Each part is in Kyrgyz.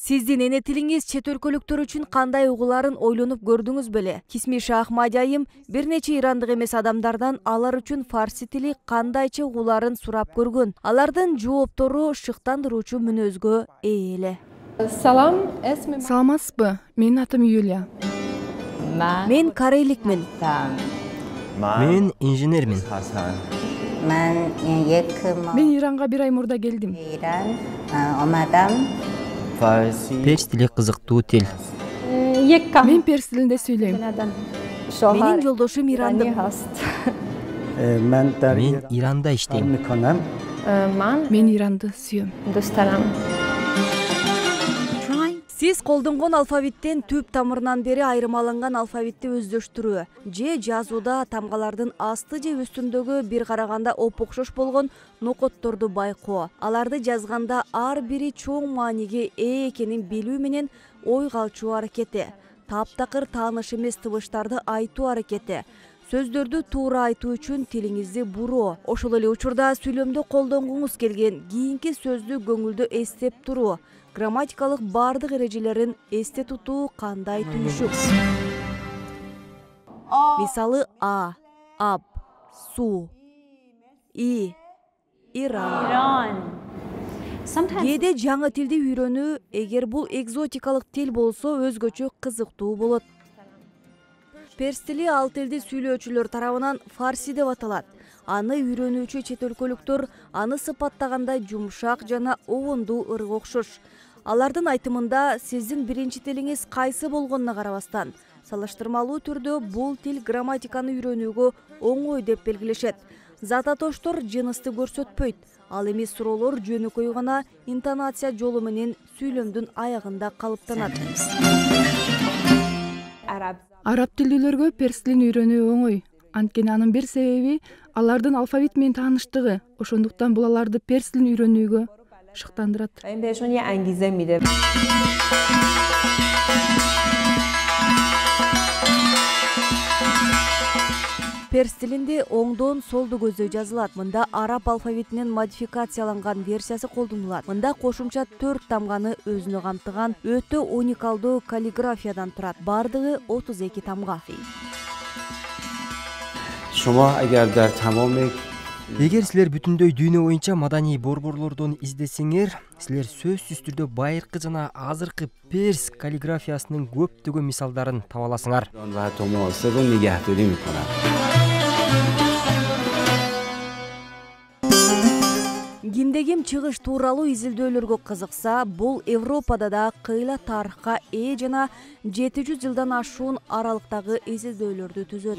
Сиздин эне тилиңиз чет өлкөлүктөр үчүн кандай угуларын ойлонуп көрдүңүз беле? Кисмиша Ахмади айым бир нече ирандык эмес адамдардан алар үчүн фарси тили кандайча угуларын сурап көргөн. Алардын жооптору шыктандыруучу мүнөзгө ээ эле. Саламатсызбы? Менин атым Юлия. Мен корейликмин. Мен инженермин. Мен Иранга бир ай мурда келдим. Перс тили кызыктуу тил. Мен перс тилинде сүйлөйм. Менин жолдошум ирандык. Мен Иранда иштейм. Мен Иранды сүйөм. Сиз колдонгон алфавиттен түп тамырынан бери айырмаланган алфавитти өздөштүрүү же жазууда тамгалардын асты же үстүндөгү бир караганда опокшош болгон нокотторду байкоо, аларды жазганда ар бири чоң мааниге ээ экенин билүү менен ойго алчуу аракети, таптакыр тааныш эмес табыштарды айтуу аракети, сөздөрдү туура айтуу үчүн тилиңизди буруу, ошол эле учурда сүйлөмдө колдонгуңуз келген кийинки сөздү көңүлдө эстеп туруу, грамматикалык бардык эрежелерин эсте тутуу кандай түйүшүк. Мисалы аб, суу, Иран. Кээде жаңы тилди үйрөнүү, эгер бул экзотикалык тил болсо, өзгөчө кызыктуу болот. Перс тили ал тилди сүйлөөчүлөр тарабынан фарси деп аталат. Аны үйрөнүүчү чет өлкөлүктөр аны сыпаттаганда жумшак жана обондуу ырга окшош. Алардын айтымында сиздин биринчи тилиңиз кайсы болгонуна карабастан, салыштырмалуу түрдө бул тил грамматиканы үйрөнүүгө оңой деп белгилешет. Зататоштор жынысты көрсөтпөйт, ал эми суроолор жөнөкөй гана интонация жолу менен сүйлөмдүн аягында калыптанат. Араб тилдүүлөргө перс тилин үйрөнүү оңой. Анткени анын бир себеби алардын алфавит менен тааныштыгы. Ошондуктан бул аларды перс тилин үйрөнүүгө шыктандырат. Перс тилинде оңдон солду көздөй жазылат. Мында араб алфавитинин модификацияланган версиясы колдонулат. Мында кошумча 4 тамганы өзүнө камтыган өтө уникалдуу каллиграфиядан турат. Бардыгы 32 тамга. Эгер силер бүтүндөй дүйнө боюнча маданий борборлордон издесеңер, силер сөзсүз түрдө байыркы жана азыркы перс каллиграфиясынын көптөгөн мисалдарын таба аласыңар. Кимде-ким чыгыш тууралуу изилдөөлөргө кызыкса, бул Европада да кыйла тарыхка ээ жана 700 жылдан ашуун аралыктагы изилдөөлөрдү түзөт.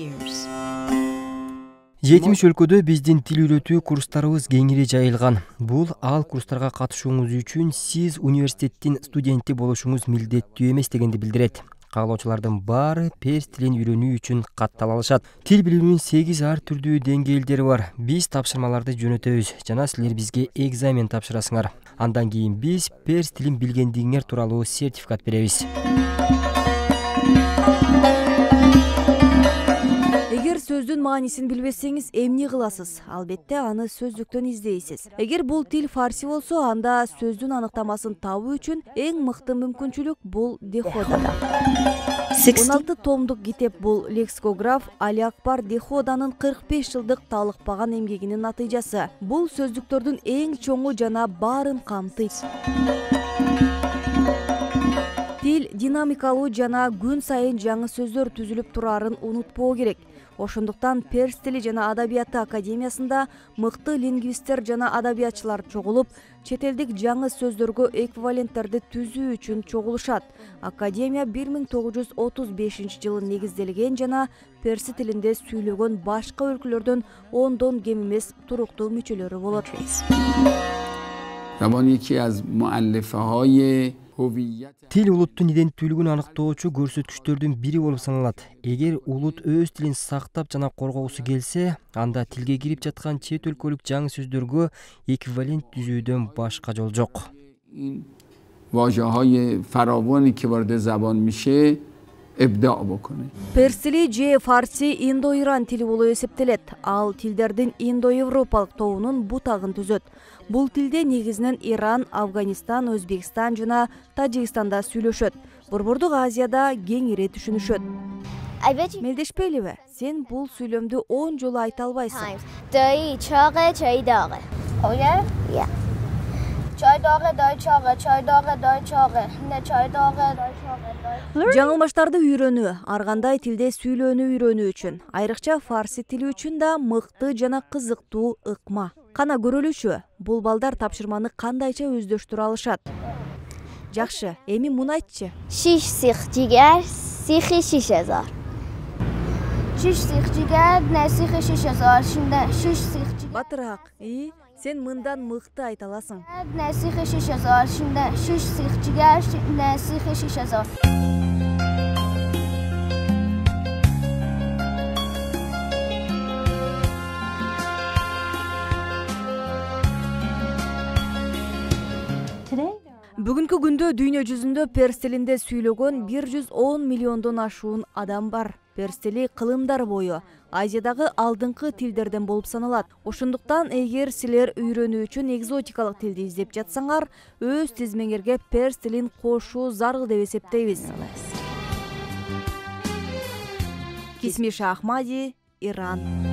70 өлкөдө биздин тил үйрөтүү курстарыбыз кеңири жайылган. Бул ал курстарга катышууңуз үчүн сиз университеттин студенти болушуңуз милдеттүү эмес дегенди билдирет. Каалоочулардын баары перс тилин үйрөнүү үчүн каттала алышат. Тил билүүнүн 8 ар түрдүү деңгээлдери бар. Биз тапшырмаларды жөнөтөбүз жана силер бизге экзамен тапшырасыңар. Андан кийин биз перс тилин билгендигиңер тууралуу сертификат беребиз. Эгер сөздүн маанисин билбесеңиз, эмне кыласыз? Албетте, аны сөздүктөн издейсиз. Эгер бул тил фарси болсо, анда сөздүн аныктамасын табуу үчүн эң мыкты мүмкүнчүлүк бул Дехода. 16 томдук китеп бул лексикограф Али Акбар Деходанын 45 жылдык талыкпаган эмгегинин натыйжасы. Бул сөздүктөрдүн эң чоңу жана баарын камтыйт. Тил динамикалуу жана күн сайын жаңы сөздөр түзүлүп турарын унутпоо керек. Ошондуктан перс тили жана адабияты академиясында мыкты лингвисттер жана адабиятчылар чогулуп, чет элдик жаңы сөздөргө эквиваленттерди түзүү үчүн чогулушат. Академия 1935 жылы негизделген жана перс тилинде сүйлөгөн башка өлкөлөрдөн 10дон кем эмес туруктуу мүчөлөрү болот. Тил улуттун иденттүүлүгүн аныктоочу көрсөткүчтөрдүн бири болуп саналат. Эгер улут өз тилин сактап жана коргоосу келсе, анда тилге кирип жаткан чет өлкөлүк жаңы сөздөргө эквивалент түзүүдөн башка жол жок. ابداع بکنید. перс тили же фарси индо-иран тили болуп эсептелет. Ал тилдердин индо-европалык тобунун бутагын түзөт. Бул тилде негизинен Иран, Афганистан, Өзбекстан жана Тажикстанда сүйлөшөт. Борбордук Азияда кеңири түшүнүшөт. Мелдешпейлиби? Сен бул сүйлөмдү 10 жолу айта албайсың. دایی چاقه چای داغه اوکey yeah چای داغه دای چاقه چای داغه دای چاقه نه چای داغه دای چاقه Жаңылмаштарды үйрөнүү, ар кандай тилде сүйлөөнү үйрөнүү үчүн, айрыкча фарси тили үчүн да мыкты жана кызыктуу ыкма. Кана көрөлүшү, бул балдар тапшырманы кандайча өздөштүрө алышат? Жакшы, эми муну айтчы. 6 سیخ جیگر سیخی 6000 6 سیخ جیگر نه سیخ 6000 şimdi 6 سیخ جیگر Батыраак, сен мындан мыкты айта аласың. نه سیخ 6000 şimdi 6 سیخ جیگر نه سیخ 6000 Бүгүнкү күндө дүйнө жүзүндө перс тилинде сүйлөгөн 110 миллиондон ашуун адам бар. Перс тили кылымдар бою Азиядагы алдыңкы тилдерден болуп саналат. Ошондуктан эгер силер үйрөнүү үчүн экзотикалык тилди издеп жатсаңар, өз тизмеңерге перс тилин кошуу зарыл деп эсептейбиз. Кисмиша Ахмади, Иран.